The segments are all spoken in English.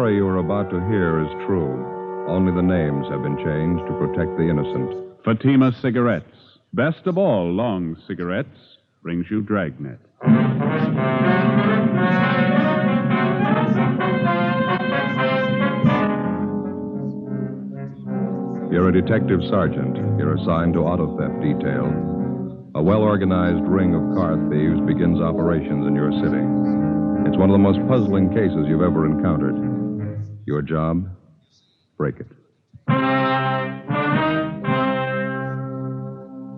story you are about to hear is true. Only the names have been changed to protect the innocent. Fatima Cigarettes, best of all long cigarettes, brings you Dragnet. You're a detective sergeant. You're assigned to auto theft detail. A well-organized ring of car thieves begins operations in your city. It's one of the most puzzling cases you've ever encountered. Your job? Break it.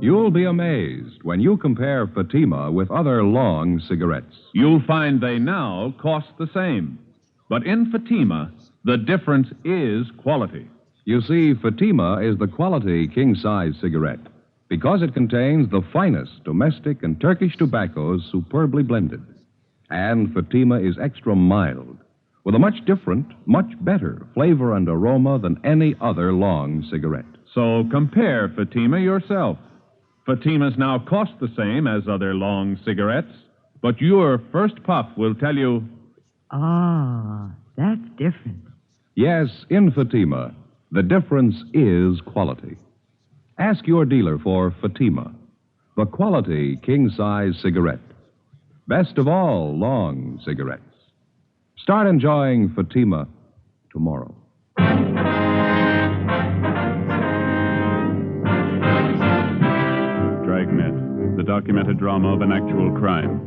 You'll be amazed when you compare Fatima with other long cigarettes. You'll find they now cost the same. But in Fatima, the difference is quality. You see, Fatima is the quality king-size cigarette because it contains the finest domestic and Turkish tobaccos superbly blended. And Fatima is extra mild, with a much different, much better flavor and aroma than any other long cigarette. So compare Fatima yourself. Fatimas now cost the same as other long cigarettes, but your first puff will tell you... Ah, that's different. Yes, in Fatima, the difference is quality. Ask your dealer for Fatima, the quality king-size cigarette. Best of all long cigarettes. Start enjoying Fatima tomorrow. Dragnet, the documented drama of an actual crime.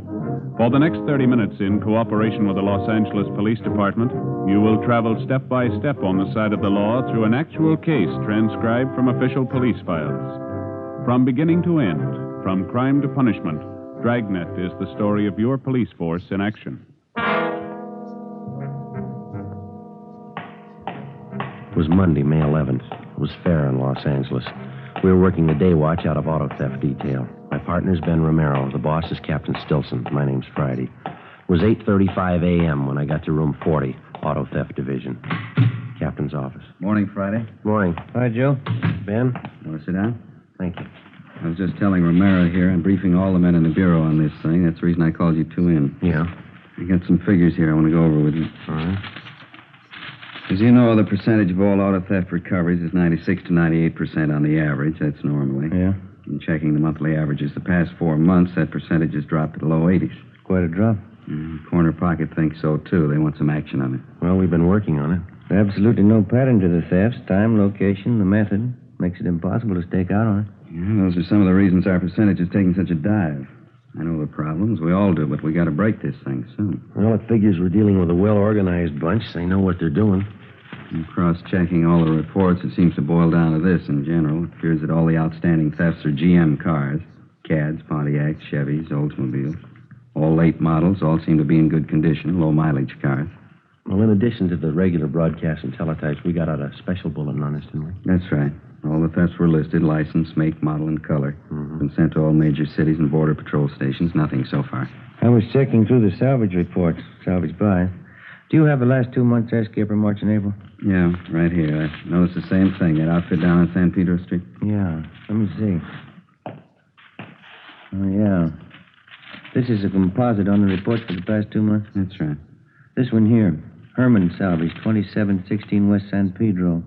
For the next 30 minutes, in cooperation with the Los Angeles Police Department, you will travel step by step on the side of the law through an actual case transcribed from official police files. From beginning to end, from crime to punishment, Dragnet is the story of your police force in action. It was Monday, May 11th. It was fair in Los Angeles. We were working the day watch out of auto theft detail. My partner's Ben Romero. The boss is Captain Stilson. My name's Friday. It was 8:35 a.m. when I got to room 40, Auto Theft Division. Captain's office. Morning, Friday. Morning. Hi, Joe. Ben? Want to sit down? Thank you. I was just telling Romero here. I'm briefing all the men in the bureau on this thing. That's the reason I called you two in. Yeah? I got some figures here I want to go over with you. All right. As you know, the percentage of all auto theft recoveries is 96 to 98% on the average. That's normally. Yeah. In checking the monthly averages the past 4 months, that percentage has dropped to the low 80s. Quite a drop. Corner Pocket thinks so, too. They want some action on it. Well, we've been working on it. Absolutely no pattern to the thefts. Time, location, the method. Makes it impossible to stake out on it. Yeah, those are some of the reasons our percentage is taking such a dive. I know the problems. We all do, but we got to break this thing soon. Well, it figures we're dealing with a well-organized bunch. They know what they're doing. In cross-checking all the reports, it seems to boil down to this in general. It appears that all the outstanding thefts are GM cars. Cads, Pontiacs, Chevys, Oldsmobiles. All late models, all seem to be in good condition, low-mileage cars. Well, in addition to the regular broadcasts and teletypes, we got out a special bulletin on this, didn't we? That's right. All the thefts were listed, license, make, model, and color. Been sent to all major cities and border patrol stations. Nothing so far. I was checking through the salvage reports. Salvage buy. Do you have the last 2 months' escape from March and April? Yeah, right here. I noticed the same thing. That outfit down on San Pedro Street. Yeah. Let me see. Oh, yeah. This is a composite on the reports for the past 2 months. That's right. This one here. Herman Salvage, 2716 West San Pedro.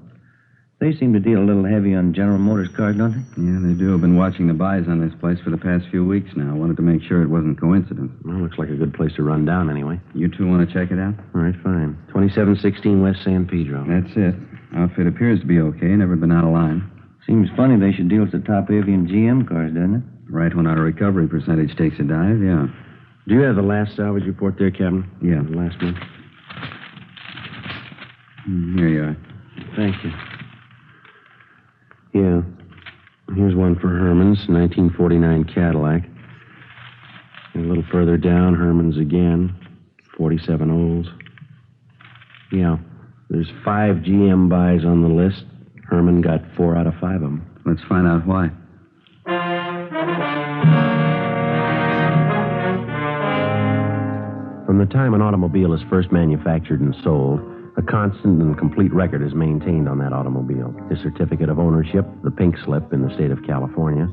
They seem to deal a little heavy on General Motors cars, don't they? Yeah, they do. I've been watching the buys on this place for the past few weeks now. I wanted to make sure it wasn't coincidence. Well, looks like a good place to run down anyway. You two want to check it out? All right, fine. 2716 West San Pedro. That's it. Outfit appears to be okay. Never been out of line. Seems funny they should deal with the top avian GM cars, doesn't it? Right when our recovery percentage takes a dive, yeah. Do you have the last salvage report there, Captain? Yeah. The last one? Here you are. Thank you. Yeah. Here's one for Herman's, 1949 Cadillac. And a little further down, Herman's again, 47 Olds. Yeah. There's 5 GM buys on the list. Herman got 4 out of 5 of them. Let's find out why. From the time an automobile is first manufactured and sold, a constant and complete record is maintained on that automobile. His certificate of ownership, the pink slip in the state of California.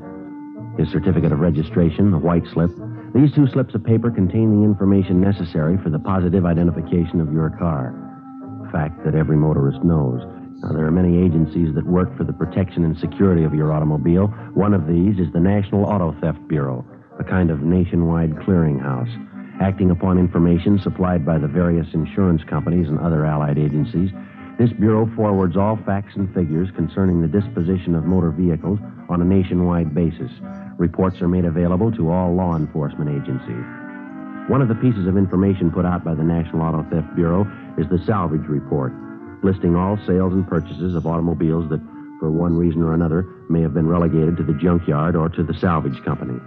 His certificate of registration, the white slip. These 2 slips of paper contain the information necessary for the positive identification of your car. fact that every motorist knows. Now, there are many agencies that work for the protection and security of your automobile. One of these is the National Auto Theft Bureau, a kind of nationwide clearinghouse. Acting upon information supplied by the various insurance companies and other allied agencies, this bureau forwards all facts and figures concerning the disposition of motor vehicles on a nationwide basis. Reports are made available to all law enforcement agencies. One of the pieces of information put out by the National Auto Theft Bureau is the salvage report, listing all sales and purchases of automobiles that, for one reason or another, may have been relegated to the junkyard or to the salvage company,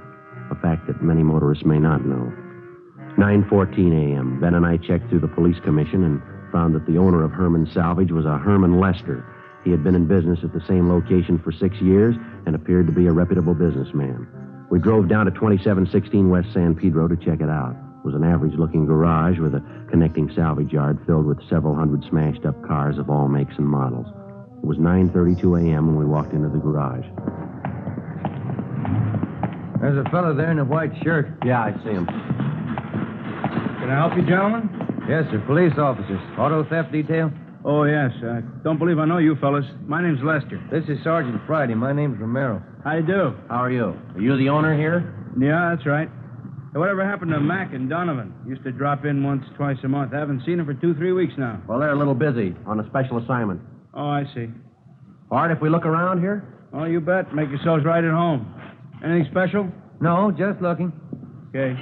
a fact that many motorists may not know. 9:14 a.m., Ben and I checked through the police commission and found that the owner of Herman Salvage was a Herman Lester. He had been in business at the same location for 6 years and appeared to be a reputable businessman. We drove down to 2716 West San Pedro to check it out. It was an average-looking garage with a connecting salvage yard filled with several hundred smashed-up cars of all makes and models. It was 9:32 a.m. when we walked into the garage. There's a fellow there in a white shirt. Yeah, I see him. Can I help you, gentlemen? Yes, sir. Police officers. Auto theft detail? Oh, yes. I don't believe I know you fellas. My name's Lester. This is Sergeant Friday. My name's Romero. How you do? How are you? Are you the owner here? Yeah, that's right. Hey, whatever happened to Mac and Donovan? Used to drop in once, twice a month. I haven't seen them for 2-3 weeks now. Well, they're a little busy on a special assignment. Oh, I see. All right, if we look around here? Oh, you bet. Make yourselves right at home. Anything special? No, just looking. Okay.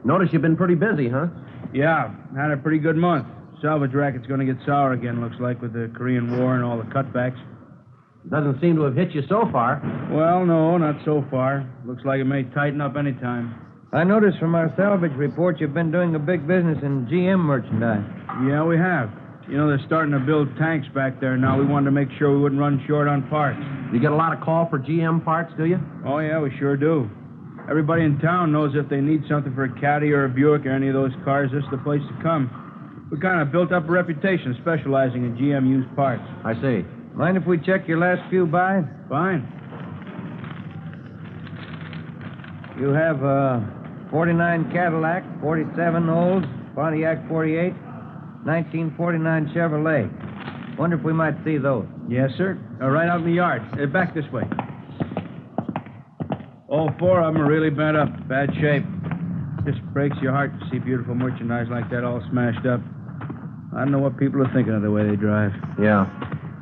Notice you've been pretty busy, huh? Yeah, had a pretty good month. Salvage racket's going to get sour again, looks like, with the Korean War and all the cutbacks. Doesn't seem to have hit you so far. Well, no, not so far. Looks like it may tighten up any time. I noticed from our salvage report you've been doing a big business in GM merchandise. Yeah, we have. You know, they're starting to build tanks back there now. We wanted to make sure we wouldn't run short on parts. You get a lot of call for GM parts, do you? Oh, yeah, we sure do. Everybody in town knows if they need something for a Caddy or a Buick or any of those cars, this is the place to come. We kind of built up a reputation specializing in GM used parts. I see. Mind if we check your last few buys? Fine. You have a 49 Cadillac, 47 Olds, Pontiac 48, 1949 Chevrolet. Wonder if we might see those. Yes, sir. Right out in the yard. Back this way. All four of them are really bent up. Bad shape. Just breaks your heart to see beautiful merchandise like that all smashed up. I don't know what people are thinking of the way they drive. Yeah.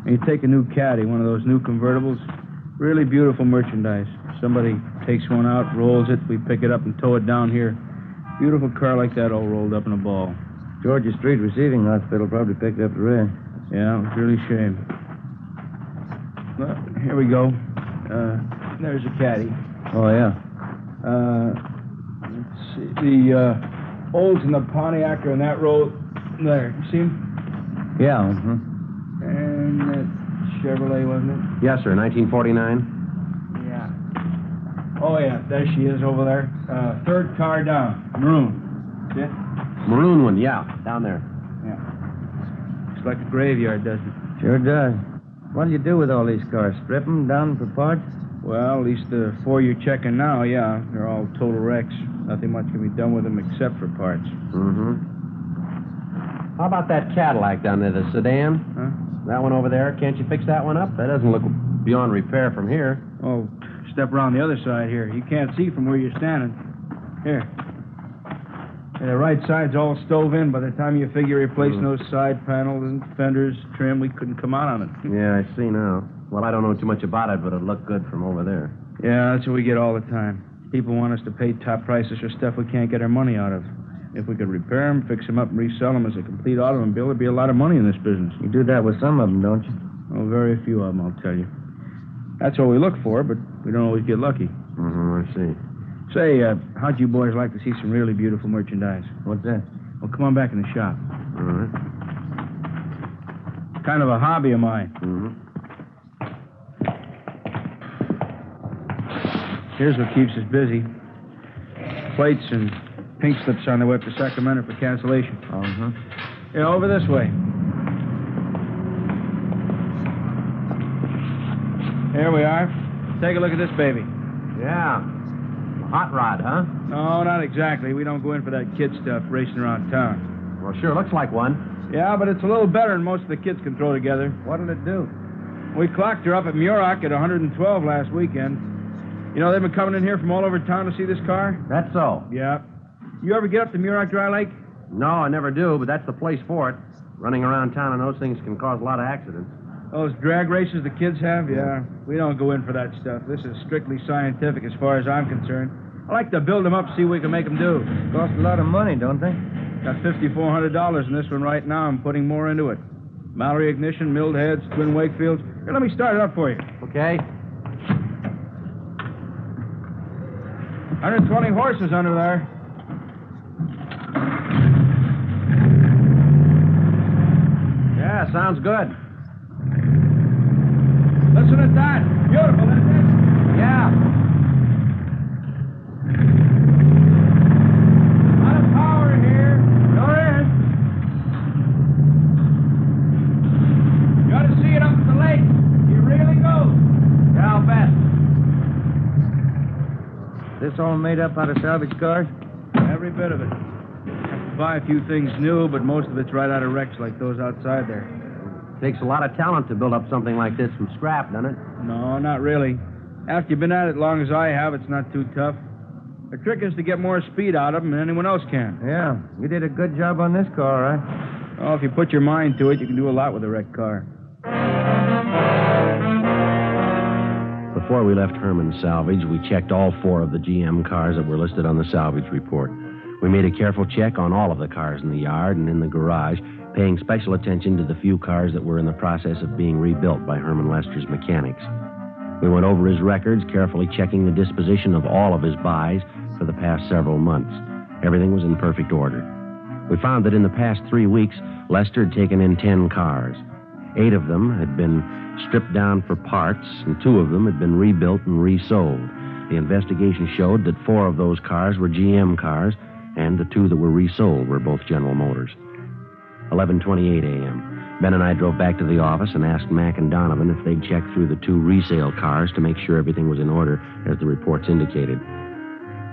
And you take a new Caddy, one of those new convertibles, really beautiful merchandise. Somebody takes one out, rolls it, we pick it up and tow it down here. Beautiful car like that all rolled up in a ball. Georgia Street Receiving Hospital probably picked up the rest. Yeah, it was really a shame. Well, here we go. There's a Caddy. Oh, yeah. Let's see. The Olds and the Pontiac are in that row there. You see them? Yeah, And that Chevrolet, wasn't it? Yes, sir. 1949. Yeah. Oh, yeah. There she is over there. Third car down. Maroon. See it? Maroon one, yeah. Down there. Yeah. Looks like a graveyard, doesn't it? Sure does. What do you do with all these cars? Strip them down for parts? Well, at least the four you're checking now, yeah. They're all total wrecks. Nothing much can be done with them except for parts. Mm-hmm. How about that Cadillac down there, the sedan? Huh? That one over there, can't you fix that one up? That doesn't look beyond repair from here. Oh, step around the other side here. You can't see from where you're standing. Here. Yeah, the right side's all stove in. By the time you figure replacing those side panels and fenders, trim, we couldn't come out on it. Yeah, I see now. Well, I don't know too much about it, but it looked good from over there. Yeah, that's what we get all the time. People want us to pay top prices for stuff we can't get our money out of. If we could repair them, fix them up, and resell them as a complete automobile, there'd be a lot of money in this business. You do that with some of them, don't you? Oh, very few of them, I'll tell you. That's what we look for, but we don't always get lucky. Mm-hmm, I see. Say, how'd you boys like to see some really beautiful merchandise? What's that? Well, come on back in the shop. All right. Kind of a hobby of mine. Mm-hmm. Here's what keeps us busy. Plates and pink slips on their way up to Sacramento for cancellation. Uh-huh. Yeah, over this way. Here we are. Take a look at this baby. Yeah. Hot rod, huh? No, not exactly. We don't go in for that kid stuff racing around town. Well, sure looks like one. Yeah, but it's a little better than most of the kids can throw together. What'll it do? We clocked her up at Muroc at 112 last weekend. You know, they've been coming in here from all over town to see this car? That's so. Yeah. You ever get up to Muroc Dry Lake? No, I never do, but that's the place for it. Running around town on those things can cause a lot of accidents. Those drag races the kids have? Yeah. We don't go in for that stuff. This is strictly scientific as far as I'm concerned. I like to build them up, see what we can make them do. Cost a lot of money, don't they? Got $5,400 in this one right now. I'm putting more into it. Mallory ignition, milled heads, twin Wakefields. Here, let me start it up for you. Okay. 120 horses under there. Yeah, sounds good. Listen to that. Beautiful, isn't it? Yeah. A lot of power here. Sure is. You ought to see it up at the lake. It really goes. Yeah, I'll bet. This all made up out of salvage cars? Every bit of it. Have to buy a few things new, but most of it's right out of wrecks like those outside there. Takes a lot of talent to build up something like this from scrap, doesn't it? No, not really. After you've been at it as long as I have, it's not too tough. The trick is to get more speed out of them than anyone else can. Yeah, you did a good job on this car, all right? Oh, if you put your mind to it, you can do a lot with a wrecked car. Before we left Herman's Salvage, we checked all 4 of the GM cars that were listed on the salvage report. We made a careful check on all of the cars in the yard and in the garage, paying special attention to the few cars that were in the process of being rebuilt by Herman Lester's mechanics. We went over his records, carefully checking the disposition of all of his buys for the past several months. Everything was in perfect order. We found that in the past 3 weeks, Lester had taken in 10 cars. 8 of them had been stripped down for parts, and 2 of them had been rebuilt and resold. The investigation showed that 4 of those cars were GM cars, and the 2 that were resold were both General Motors. 11:28 a.m. Ben and I drove back to the office and asked Mac and Donovan if they'd check through the 2 resale cars to make sure everything was in order, as the reports indicated.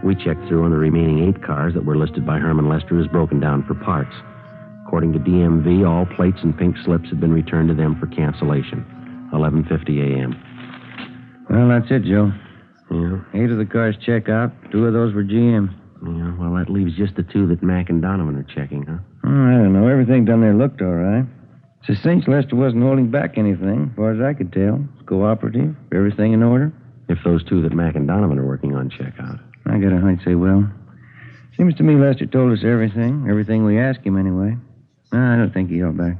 We checked through on the remaining 8 cars that were listed by Herman Lester as broken down for parts. According to DMV, all plates and pink slips had been returned to them for cancellation. 11:50 a.m. Well, that's it, Joe. Yeah? 8 of the cars check out. 2 of those were GM. Yeah, well, that leaves just the 2 that Mac and Donovan are checking, huh? Oh, I don't know. Everything down there looked all right. It's a cinch Lester wasn't holding back anything, as far as I could tell. It's cooperative. Everything in order. If those 2 that Mac and Donovan are working on check out. I got a hunch they will. Seems to me Lester told us everything. Everything we asked him, anyway. I don't think he held back.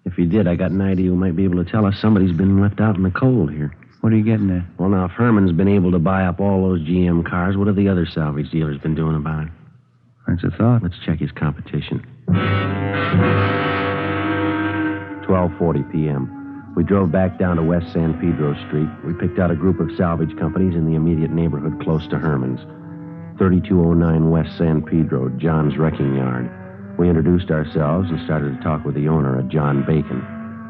If he did, I got an idea who might be able to tell us somebody's been left out in the cold here. What are you getting at? Well, now, if Herman's been able to buy up all those GM cars, what have the other salvage dealers been doing about it? That's a thought. Let's check his competition. 12:40 p.m. We drove back down to West San Pedro Street. We picked out a group of salvage companies in the immediate neighborhood close to Herman's. 3209 West San Pedro, John's Wrecking Yard. We introduced ourselves and started to talk with the owner, a John Bacon.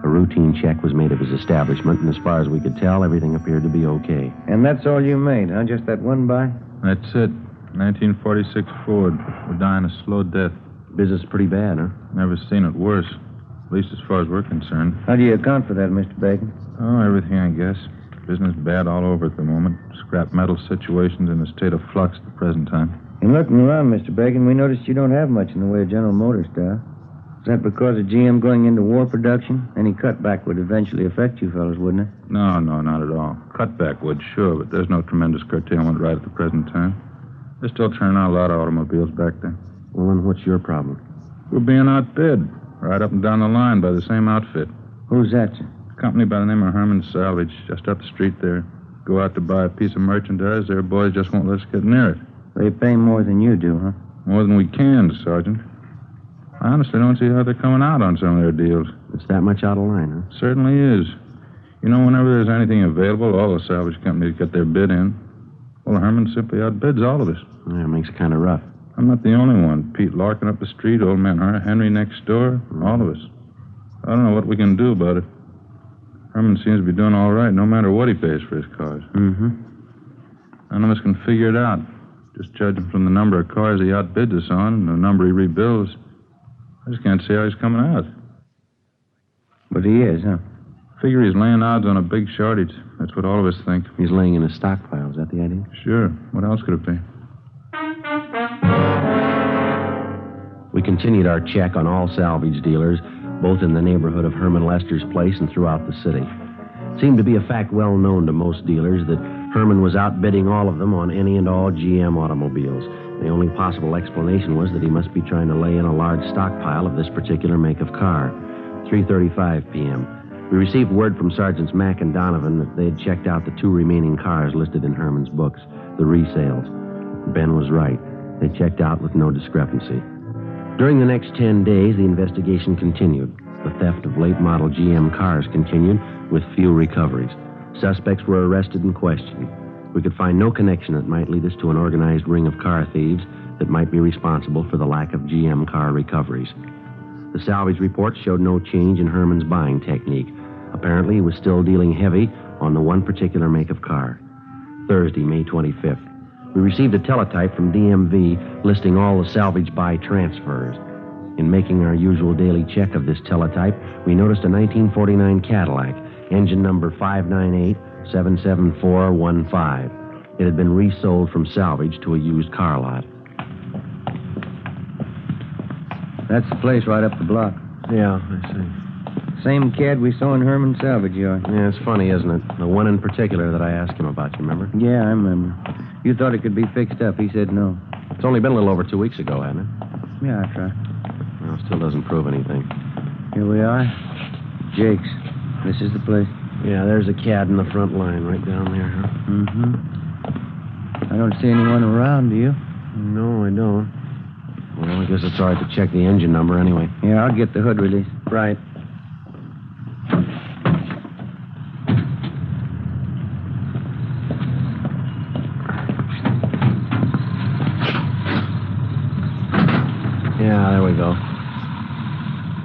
A routine check was made of his establishment, and as far as we could tell, everything appeared to be okay. And that's all you made, huh? Just that one buy? That's it. 1946 Ford. We're dying a slow death. Business pretty bad, huh? Never seen it worse. At least as far as we're concerned. How do you account for that, Mr. Bacon? Oh, everything, I guess. Business bad all over at the moment. Scrap metal situation's in a state of flux at the present time. In looking around, Mr. Bacon, we noticed you don't have much in the way of General Motors stuff. Is that because of GM going into war production? Any cutback would eventually affect you fellas, wouldn't it? No, not at all. Cutback would, sure, but there's no tremendous curtailment right at the present time. They're still turning out a lot of automobiles back there. Well, then what's your problem? We're being outbid, right up and down the line by the same outfit. Who's that, sir? A company by the name of Herman's Salvage, just up the street there. Go out to buy a piece of merchandise, their boys just won't let us get near it. They pay more than you do, huh? More than we can, Sergeant. I honestly don't see how they're coming out on some of their deals. It's that much out of line, huh? Certainly is. You know, whenever there's anything available, all the salvage companies get their bid in. Well, Herman simply outbids all of us. Yeah, it makes it kind of rough. I'm not the only one. Pete Larkin up the street, old man Henry next door, all of us. I don't know what we can do about it. Herman seems to be doing all right, no matter what he pays for his cars. Mm-hmm. None of us can figure it out. Just judging from the number of cars he outbids us on and the number he rebuilds, I just can't see how he's coming out. But he is, huh? Figure he's laying odds on a big shortage. That's what all of us think. He's laying in a stockpile. Is that the idea? Sure. What else could it be? We continued our check on all salvage dealers, both in the neighborhood of Herman Lester's place and throughout the city. It seemed to be a fact well known to most dealers that Herman was outbidding all of them on any and all GM automobiles. The only possible explanation was that he must be trying to lay in a large stockpile of this particular make of car. 3:35 p.m. We received word from Sergeants Mack and Donovan that they had checked out the 2 remaining cars listed in Herman's books, the resales. Ben was right. They checked out with no discrepancy. During the next 10 days, the investigation continued. The theft of late-model GM cars continued, with few recoveries. Suspects were arrested and questioned. We could find no connection that might lead us to an organized ring of car thieves that might be responsible for the lack of GM car recoveries. The salvage report showed no change in Herman's buying technique. Apparently, he was still dealing heavy on the one particular make of car. Thursday, May 25th. We received a teletype from DMV listing all the salvage buy transfers. In making our usual daily check of this teletype, we noticed a 1949 Cadillac, engine number 598-77415. It had been resold from salvage to a used car lot. That's the place right up the block. Yeah, I see. Same cad we saw in Herman's salvage yard. Yeah, it's funny, isn't it? The one in particular that I asked him about, you remember? Yeah, I remember. You thought it could be fixed up. He said no. It's only been a little over 2 weeks ago, hasn't it? Yeah, that's right. Well, still doesn't prove anything. Here we are. Jake's. This is the place. Yeah, there's a cad in the front line right down there, huh? Mm-hmm. I don't see anyone around, do you? No, I don't. Well, I guess it's all right to check the engine number anyway. Yeah, I'll get the hood release. Right. Yeah, there we go.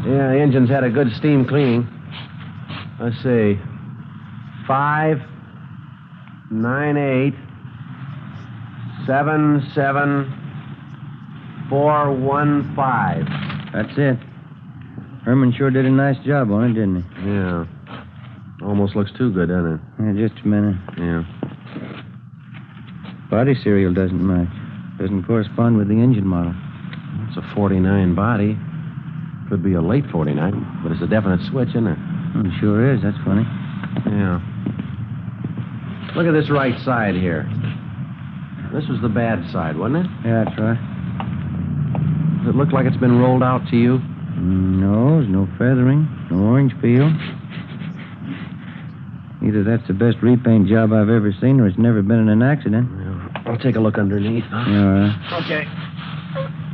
Yeah, the engine's had a good steam cleaning. Let's see. 598-77415. That's it. Herman sure did a nice job on it, didn't he? Yeah. Almost looks too good, doesn't it? Yeah, just a minute. Yeah. Body serial doesn't match. Doesn't correspond with the engine model. It's a 49 body. Could be a late 49, but it's a definite switch, isn't it? It sure is. That's funny. Yeah. Look at this right side here. This was the bad side, wasn't it? Yeah, that's right. Does it look like it's been rolled out to you? No, there's no feathering, no orange peel. Either that's the best repaint job I've ever seen or it's never been in an accident. Yeah. I'll take a look underneath. Huh? Yeah, all right. Okay.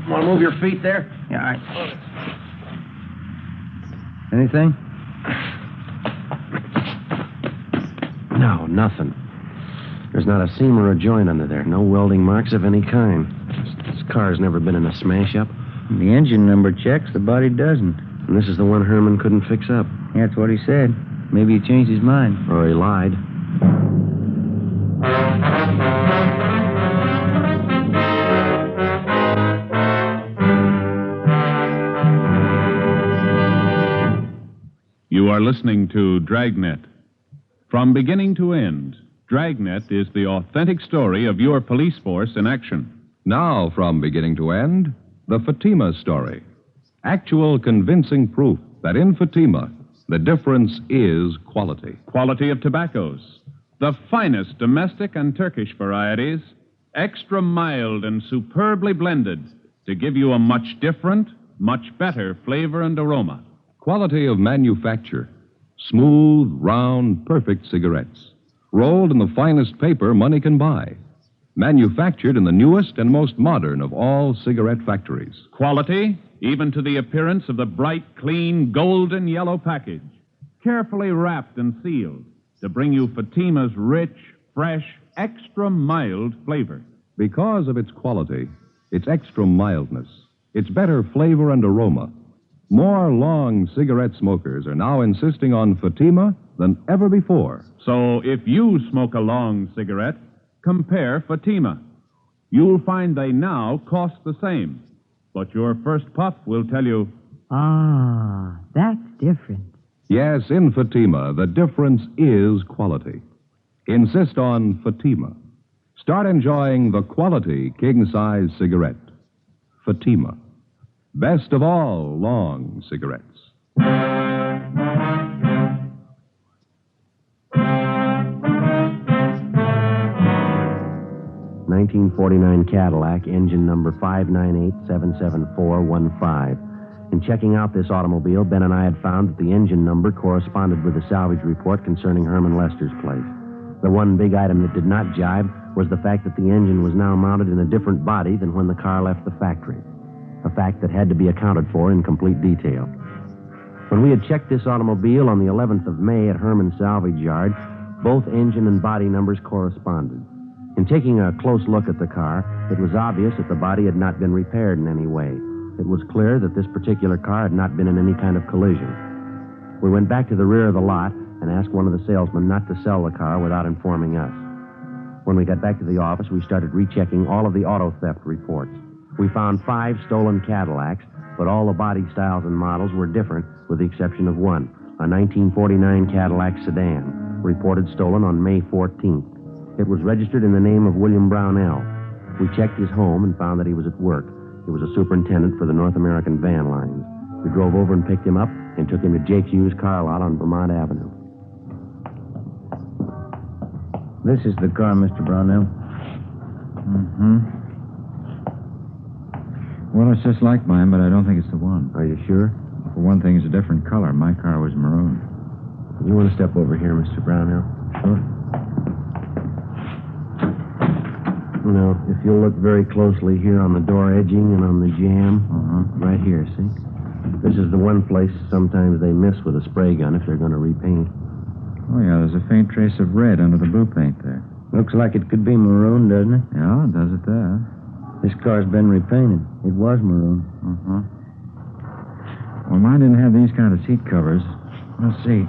Want to move your feet there? Yeah, all right. Anything? No, nothing. There's not a seam or a joint under there. No welding marks of any kind. This car's never been in a smash-up. The engine number checks, the body doesn't. And this is the one Herman couldn't fix up. Yeah, that's what he said. Maybe he changed his mind. Or he lied. You are listening to Dragnet. From beginning to end, Dragnet is the authentic story of your police force in action. Now, from beginning to end, the Fatima story. Actual convincing proof that in Fatima, the difference is quality. Quality of tobaccos. The finest domestic and Turkish varieties, extra mild and superbly blended to give you a much different, much better flavor and aroma. Quality of manufacture. Smooth, round, perfect cigarettes. Rolled in the finest paper money can buy. Manufactured in the newest and most modern of all cigarette factories. Quality, even to the appearance of the bright, clean, golden yellow package. Carefully wrapped and sealed to bring you Fatima's rich, fresh, extra mild flavor. Because of its quality, its extra mildness, its better flavor and aroma, more long cigarette smokers are now insisting on Fatima than ever before. So if you smoke a long cigarette, compare Fatima. You'll find they now cost the same. But your first puff will tell you Ah, that's different. Yes, in Fatima, the difference is quality. Insist on Fatima. Start enjoying the quality king-size cigarette. Fatima. Best of all long cigarettes. 1949 Cadillac, engine number 598-77415. In checking out this automobile, Ben and I had found that the engine number corresponded with the salvage report concerning Herman Lester's place. The one big item that did not jibe was the fact that the engine was now mounted in a different body than when the car left the factory, a fact that had to be accounted for in complete detail. When we had checked this automobile on the 11th of May at Herman's salvage yard, both engine and body numbers corresponded. In taking a close look at the car, it was obvious that the body had not been repaired in any way. It was clear that this particular car had not been in any kind of collision. We went back to the rear of the lot and asked one of the salesmen not to sell the car without informing us. When we got back to the office, we started rechecking all of the auto theft reports. We found 5 stolen Cadillacs, but all the body styles and models were different, with the exception of one, a 1949 Cadillac sedan, reported stolen on May 14th. It was registered in the name of William Brownell. We checked his home and found that he was at work. He was a superintendent for the North American van lines. We drove over and picked him up and took him to Jake Hughes' car lot on Vermont Avenue. This is the car, Mr. Brownell. Mm-hmm. Well, it's just like mine, but I don't think it's the one. Are you sure? For one thing, it's a different color. My car was maroon. You want to step over here, Mr. Brownell? Sure. Now, if you'll look very closely here on the door edging and on the jamb, right here, see? This is the one place sometimes they miss with a spray gun if they're going to repaint. Oh, yeah, there's a faint trace of red under the blue paint there. Looks like it could be maroon, doesn't it? Yeah, does it there? This car's been repainted. It was maroon. Well, mine didn't have these kind of seat covers. Let's see.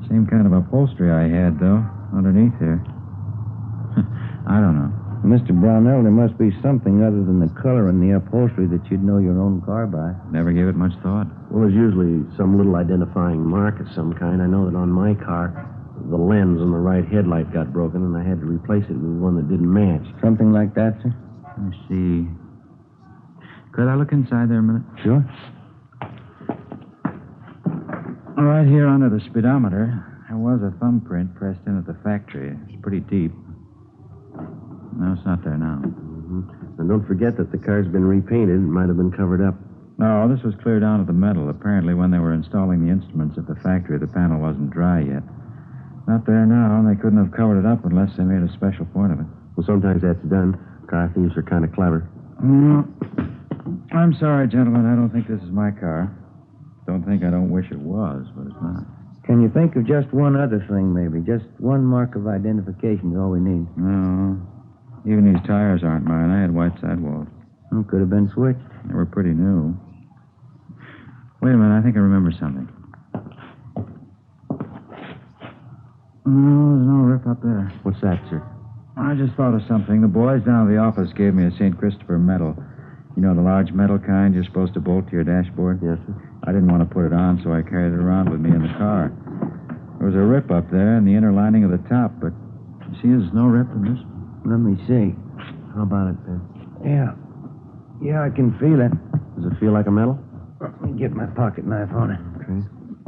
Same kind of upholstery I had, though, underneath here. I don't know. Mr. Brownell, there must be something other than the color and the upholstery that you'd know your own car by. Never gave it much thought. Well, there's usually some little identifying mark of some kind. I know that on my car, the lens on the right headlight got broken, and I had to replace it with one that didn't match. Something like that, sir? Let me see. Could I look inside there a minute? Sure. Right here under the speedometer, there was a thumbprint pressed in at the factory. It's pretty deep. No, it's not there now. And don't forget that the car's been repainted. It might have been covered up. No, this was clear down to the metal. Apparently, when they were installing the instruments at the factory, the panel wasn't dry yet. Not there now, and they couldn't have covered it up unless they made a special point of it. Well, sometimes that's done. Car thieves are kind of clever. I'm sorry, gentlemen. I don't think this is my car. Don't think I don't wish it was, but it's not. Can you think of just one other thing, maybe? Just one mark of identification is all we need. No. Even these tires aren't mine. I had white sidewalls. Oh, could have been switched. They were pretty new. Wait a minute. I think I remember something. No, there's no rip up there. What's that, sir? I just thought of something. The boys down at the office gave me a St. Christopher medal. You know, the large metal kind you're supposed to bolt to your dashboard? Yes, sir. I didn't want to put it on, so I carried it around with me in the car. There was a rip up there in the inner lining of the top, but you see there's no rip in this. Let me see. How about it, Ben? Yeah. Yeah, I can feel it. Does it feel like a metal? Let me get my pocket knife on it. Okay.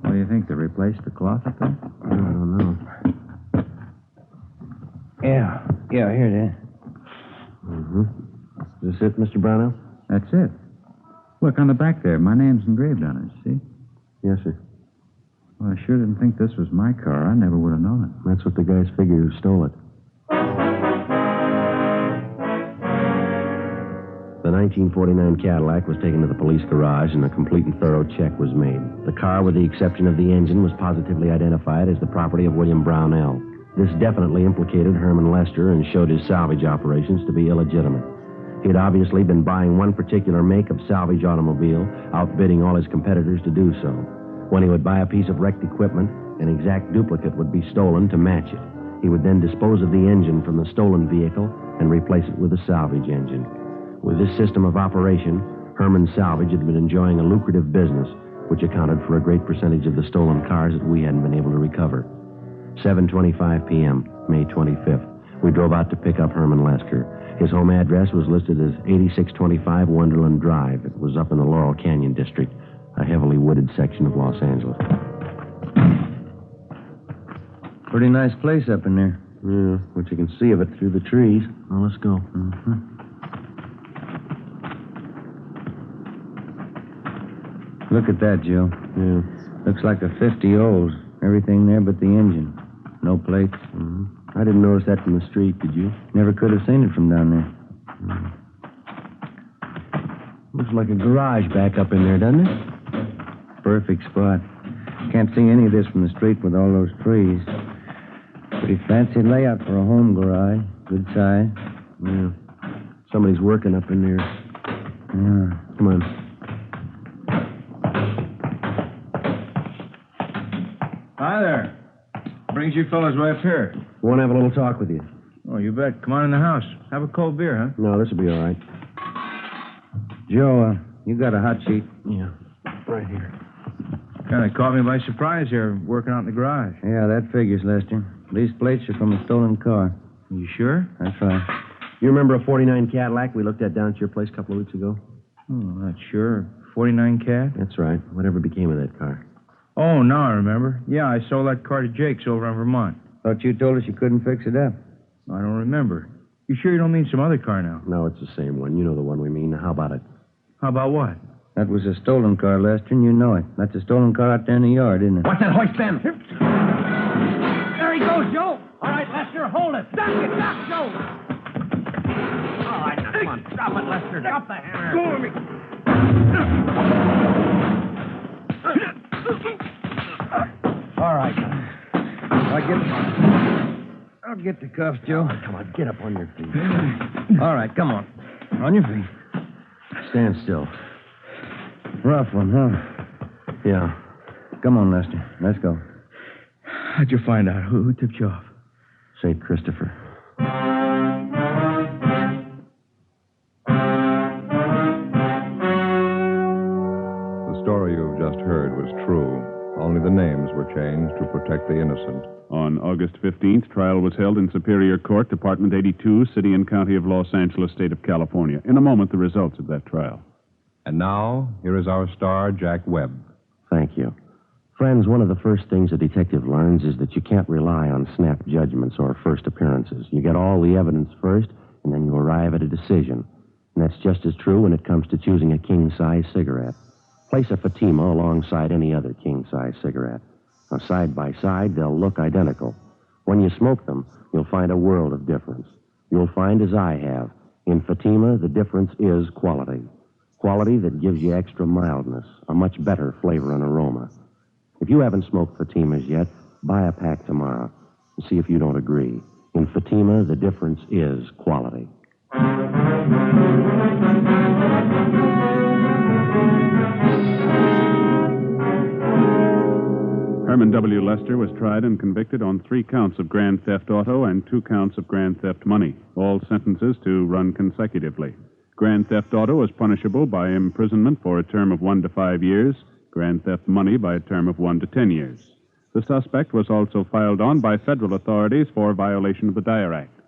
What do you think? They replaced the cloth up there? I don't know. Yeah, here it is. Is this it, Mr. Brownell? That's it. Look, on the back there, my name's engraved on it, see? Yes, sir. Well, I sure didn't think this was my car. I never would have known it. That's what the guys figured who stole it. The 1949 Cadillac was taken to the police garage, and a complete and thorough check was made. The car, with the exception of the engine, was positively identified as the property of William Brownell. This definitely implicated Herman Lester and showed his salvage operations to be illegitimate. He had obviously been buying one particular make of salvage automobile, outbidding all his competitors to do so. When he would buy a piece of wrecked equipment, an exact duplicate would be stolen to match it. He would then dispose of the engine from the stolen vehicle and replace it with a salvage engine. With this system of operation, Herman Salvage had been enjoying a lucrative business, which accounted for a great percentage of the stolen cars that we hadn't been able to recover. 7:25 p.m., May 25th. We drove out to pick up Herman Lester. His home address was listed as 8625 Wonderland Drive. It was up in the Laurel Canyon district, a heavily wooded section of Los Angeles. Pretty nice place up in there. Yeah, but you can see of it through the trees. Well, let's go. Mm-hmm. Look at that, Joe. Yeah. Looks like a 50 Olds. Everything there but the engine. No plates. Mm-hmm. I didn't notice that from the street, did you? Never could have seen it from down there. Mm. Looks like a garage back up in there, doesn't it? Perfect spot. Can't see any of this from the street with all those trees. Pretty fancy layout for a home garage. Good size. Yeah. Somebody's working up in there. Yeah. Come on. Hi there. Brings you fellas way up here. Want to have a little talk with you? Oh, you bet. Come on in the house. Have a cold beer, huh? No, this will be all right. Joe, you got a hot sheet? Yeah. Right here. Kind of caught me by surprise here, working out in the garage. Yeah, that figures, Lester. These plates are from a stolen car. You sure? That's right. You remember a 49 Cadillac we looked at down at your place a couple of weeks ago? Oh, not sure. 49 Cad? That's right. Whatever became of that car? Oh, now I remember. Yeah, I sold that car to Jake's over in Vermont. Thought you told us you couldn't fix it up. I don't remember. You sure you don't mean some other car now? No, it's the same one. You know the one we mean. How about it? How about what? That was a stolen car, Lester, and you know it. That's a stolen car out there in the yard, isn't it? What's that hoist, Ben? There he goes, Joe. All right, Lester, hold it. Stop it, stop, Joe. All right, now, come on. Drop it, Lester. Drop the hammer. Go with me. All right. I'll get the cuffs, Joe. Come on, get up on your feet. All right, come on. On your feet. Stand still. Rough one, huh? Yeah. Come on, Lester. Let's go. How'd you find out? Who tipped you off? St. Christopher. The story you've just heard was true. Only the names were changed to protect the innocent. On August 15th, trial was held in Superior Court, Department 82, City and County of Los Angeles, State of California. In a moment, the results of that trial. And now, here is our star, Jack Webb. Thank you. Friends, one of the first things a detective learns is that you can't rely on snap judgments or first appearances. You get all the evidence first, and then you arrive at a decision. And that's just as true when it comes to choosing a king-size cigarette. Place a Fatima alongside any other king-size cigarette. Now, side by side, they'll look identical. When you smoke them, you'll find a world of difference. You'll find, as I have, in Fatima, the difference is quality. Quality that gives you extra mildness, a much better flavor and aroma. If you haven't smoked Fatimas yet, buy a pack tomorrow and see if you don't agree. In Fatima, the difference is quality. Herman W. Lester was tried and convicted on 3 counts of grand theft auto and 2 counts of grand theft money, all sentences to run consecutively. Grand theft auto is punishable by imprisonment for a term of 1 to 5 years, grand theft money by a term of 1 to 10 years. The suspect was also filed on by federal authorities for violation of the Dyer Act.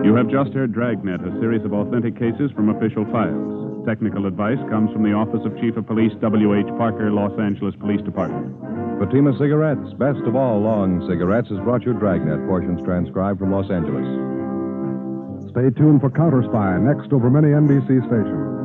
You have just heard Dragnet, a series of authentic cases from official files. Technical advice comes from the Office of Chief of Police W.H. Parker, Los Angeles Police Department. Fatima Cigarettes, best of all long cigarettes, has brought you Dragnet, portions transcribed from Los Angeles. Stay tuned for Counter Spy, next over many NBC stations.